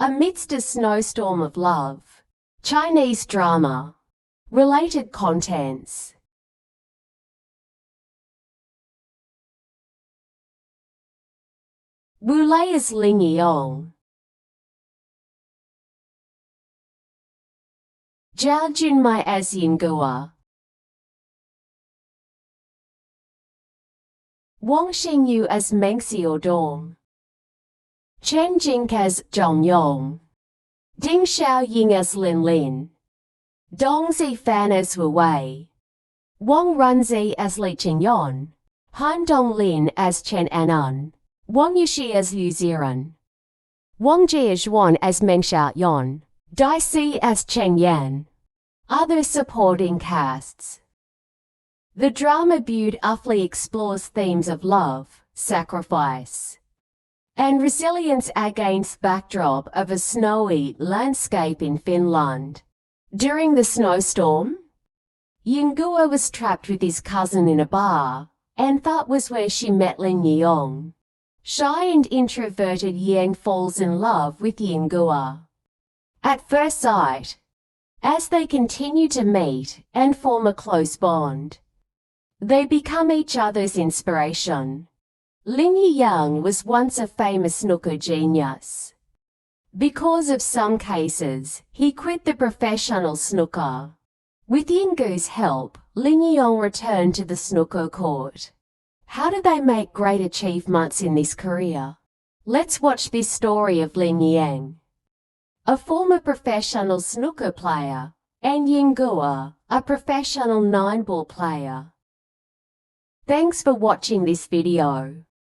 Amidst a snowstorm of love. Chinese drama. Related contents. Wu Wei as Lin Yiyang. Zhao Jin Mai as Yin Guo. Wang Xingyu as Meng Xiaodong. Chen Jing as Zheng Yi. Ding Xiao Ying as Lin. Dong Zi Fan as Wu Wei. Wang Run Ze as Li Qingyan. Han Dong Lin as Chen Yan. Wang Yue Xi as Liu Xiran. Wang Jie as Meng Xiao. Dai Si as Cheng Yan. Other supporting casts. The drama beautifully explores themes of love, sacrifice, and resilience against backdrop of a snowy landscape in Finland. During the snowstorm, Yin Guo was trapped with his cousin in a bar, and that was where she met Lin Yiyang. Shy and introverted Yang falls in love with Yin Guo at first sight. As they continue to meet and form a close bond, they become each other's inspiration. Lin Yiyang was once a famous snooker genius. Because of some cases, he quit the professional snooker. With Yin Guo's help, Lin Yiyang returned to the snooker court. How did they make great achievements in this career? Let's watch this story of Lin Yiyang, a former professional snooker player, and Yin Guo, a professional 9-ball player. Thanks for watching this video.